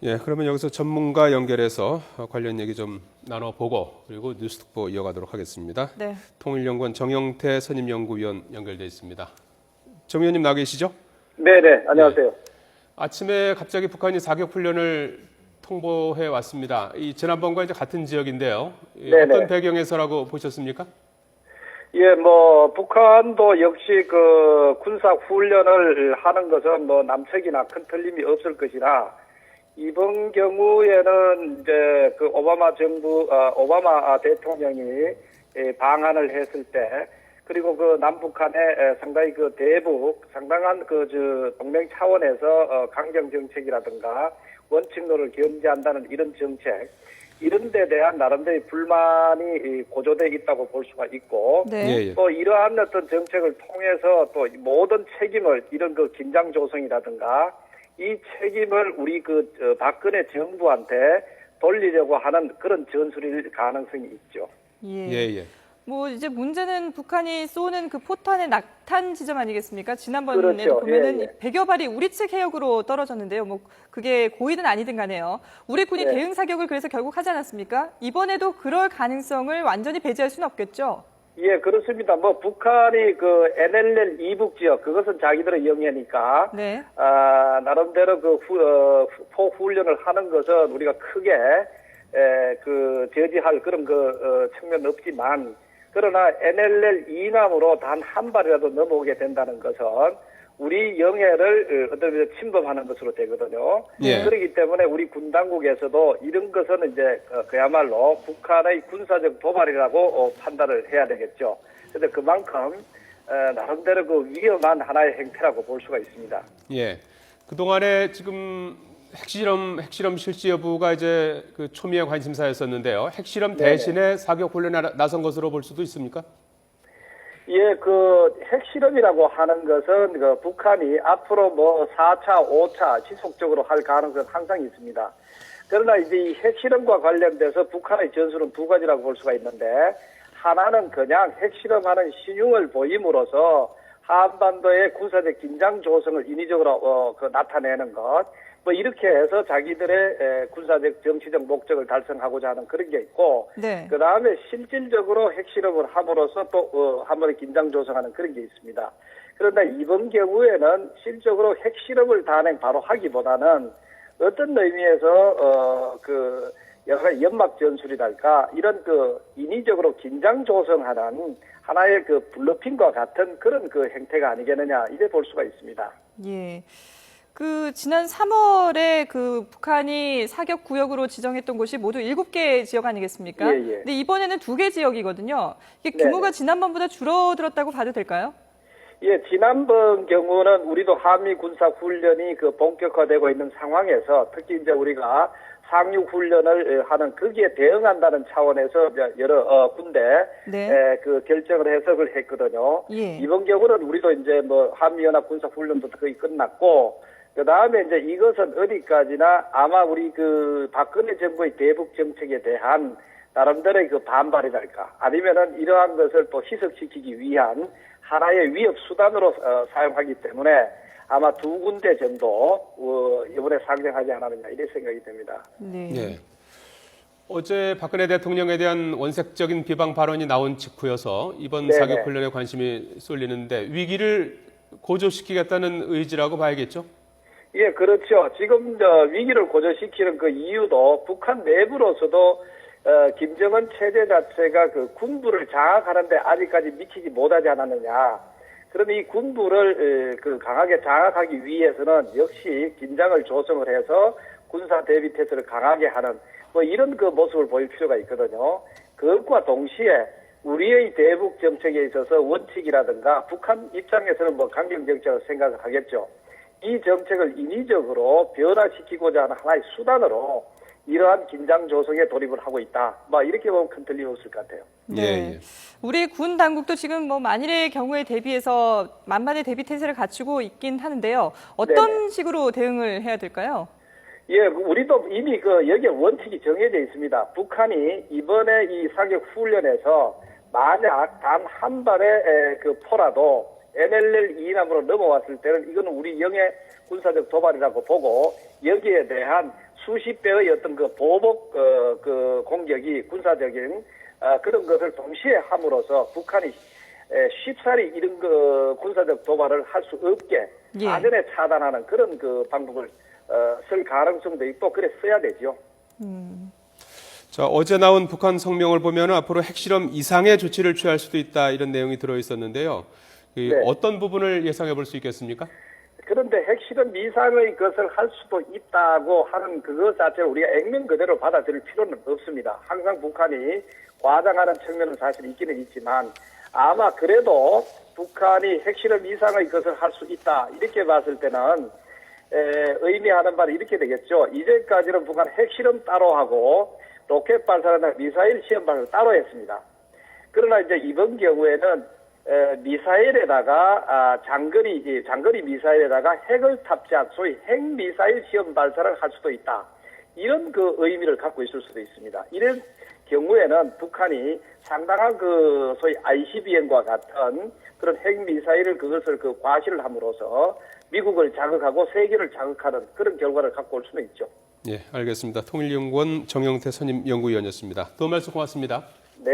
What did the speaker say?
예, 그러면 여기서 전문가 연결해서 관련 얘기 좀 나눠보고 그리고 뉴스특보 이어가도록 하겠습니다. 네. 통일연구원 정영태 선임연구위원 연결돼 있습니다. 정 의원님 나와 계시죠? 네네, 안녕하세요. 네. 아침에 갑자기 북한이 사격훈련을 통보해 왔습니다. 이 지난번과 이제 같은 지역인데요. 어떤 배경에서라고 보셨습니까? 예, 북한도 역시 그 군사 훈련을 하는 것은 남측이나 큰 틀림이 없을 것이나, 이번 경우에는 이제 그 오바마 대통령이 방한을 했을 때, 그리고 그 남북한의 상당히 그 상당한 동맹 차원에서 강경 정책이라든가 원칙론을 견지한다는 이런 정책, 이런 데 대한 나름대로 불만이 고조돼 있다고 볼 수가 있고, 네. 또 이러한 어떤 정책을 통해서 또 모든 책임을, 이런 그 긴장 조성이라든가 이 책임을 우리 박근혜 정부한테 돌리려고 하는 그런 전술일 가능성이 있죠. 예. 이제 문제는 북한이 쏘는 그 포탄의 낙탄 지점 아니겠습니까? 지난번에도 그렇죠. 보면은 100여 발이 우리 측 해역으로 떨어졌는데요. 그게 고의는 아니든 간에요. 우리 군이 대응 사격을 그래서 결국 하지 않았습니까? 이번에도 그럴 가능성을 완전히 배제할 수는 없겠죠? 예, 그렇습니다. 북한이 그 NLL 이북 지역, 그것은 자기들의 영해니까, 네. 나름대로 포 훈련을 하는 것은 우리가 크게, 저지할 그런 측면은 없지만, 그러나 NLL 이남으로 단 한 발이라도 넘어오게 된다는 것은 우리 영해를 어떤 의미로 침범하는 것으로 되거든요. 예. 그렇기 때문에 우리 군 당국에서도 이런 것은 이제 그야말로 북한의 군사적 도발이라고 판단을 해야 되겠죠. 그런데 그만큼 나름대로 그 위험한 하나의 행태라고 볼 수가 있습니다. 예. 그동안에 지금 핵실험 실시 여부가 이제 그 초미의 관심사였었는데요. 핵실험 대신에 사격 훈련에 나선 것으로 볼 수도 있습니까? 예, 핵실험이라고 하는 것은 북한이 앞으로 4차, 5차 지속적으로 할 가능성은 항상 있습니다. 그러나 이제 이 핵실험과 관련돼서 북한의 전술은 두 가지라고 볼 수가 있는데, 하나는 그냥 핵실험하는 신용을 보임으로써 한반도의 군사적 긴장 조성을 인위적으로 나타내는 것, 이렇게 해서 자기들의 군사적 정치적 목적을 달성하고자 하는 그런 게 있고, 네. 그 다음에 실질적으로 핵실험을 함으로써 또 한 번에 긴장 조성하는 그런 게 있습니다. 그런데 이번 경우에는 실적으로 핵실험을 바로 하기보다는 어떤 의미에서 여러 연막 전술이랄까 이런 인위적으로 긴장 조성하는 하나의 블러핑과 같은 그런 행태가 아니겠느냐, 이래 볼 수가 있습니다. 예. 지난 3월에 북한이 사격 구역으로 지정했던 곳이 모두 7개 지역 아니겠습니까? 예. 근데 이번에는 2개 지역이거든요. 이게 규모가 지난번보다 줄어들었다고 봐도 될까요? 예, 지난번 경우는 우리도 한미 군사 훈련이 본격화되고 있는 상황에서 특히 이제 우리가 상륙 훈련을 하는 거기에 대응한다는 차원에서 여러 군데 결정을 해석을 했거든요. 예. 이번 경우는 우리도 이제 한미연합 군사 훈련도 거의 끝났고, 그 다음에 이제 이것은 어디까지나 아마 우리 박근혜 정부의 대북 정책에 대한 나름대로의 반발이랄까, 아니면은 이러한 것을 또 희석시키기 위한 하나의 위협 수단으로 사용하기 때문에 아마 2군데 정도 이번에 상정하지 않았느냐, 이런 생각이 듭니다. 네. 어제 박근혜 대통령에 대한 원색적인 비방 발언이 나온 직후여서 이번 사격 훈련에 관심이 쏠리는데 위기를 고조시키겠다는 의지라고 봐야겠죠? 예, 그렇죠. 지금 위기를 고조시키는 그 이유도 북한 내부로서도 김정은 체제 자체가 군부를 장악하는데 아직까지 미치지 못하지 않았느냐. 그럼 이 군부를 강하게 장악하기 위해서는 역시 긴장을 조성을 해서 군사 대비 태세를 강하게 하는 이런 모습을 보일 필요가 있거든요. 그것과 동시에 우리의 대북 정책에 있어서 원칙이라든가 북한 입장에서는 강경 정책을 생각을 하겠죠. 이 정책을 인위적으로 변화시키고자 하는 하나의 수단으로 이러한 긴장 조성에 돌입을 하고 있다. 이렇게 보면 큰 틀림이 없을 것 같아요. 네. 우리 군 당국도 지금 만일의 경우에 대비해서 만반의 대비 태세를 갖추고 있긴 하는데요. 어떤 식으로 대응을 해야 될까요? 예, 우리도 이미 여기에 원칙이 정해져 있습니다. 북한이 이번에 이 사격 훈련에서 만약 단 한 발의 포라도 NLL 이남으로 넘어왔을 때는 이거는 우리 영해 군사적 도발이라고 보고 여기에 대한 수십 배의 어떤 그 보복 그 공격이 군사적인 그런 것을 동시에 함으로써 북한이 쉽사리 이런 그 군사적 도발을 할 수 없게 예. 사전에 차단하는 그런 그 방법을 쓸 가능성도 있고 그래 써야 되죠. 자, 어제 나온 북한 성명을 보면 앞으로 핵실험 이상의 조치를 취할 수도 있다 이런 내용이 들어 있었는데요. 네. 어떤 부분을 예상해 볼 수 있겠습니까? 그런데 핵실험 이상의 것을 할 수도 있다고 하는 그것 자체를 우리가 액면 그대로 받아들일 필요는 없습니다. 항상 북한이 과장하는 측면은 사실 있기는 있지만 아마 그래도 북한이 핵실험 이상의 것을 할 수 있다 이렇게 봤을 때는 의미하는 바는 이렇게 되겠죠. 이제까지는 북한 핵실험 따로 하고 로켓 발사나 미사일 시험 발사를 따로 했습니다. 그러나 이제 이번 경우에는 미사일에다가 장거리 미사일에다가 핵을 탑재한 소위 핵 미사일 시험 발사를 할 수도 있다. 이런 그 의미를 갖고 있을 수도 있습니다. 이런 경우에는 북한이 상당한 그 소위 ICBM과 같은 그런 핵 미사일을 그것을 그 과시를 함으로써 미국을 자극하고 세계를 자극하는 그런 결과를 갖고 올 수는 있죠. 예, 알겠습니다. 통일연구원 정영태 선임 연구위원이었습니다. 도움 말씀 고맙습니다. 네.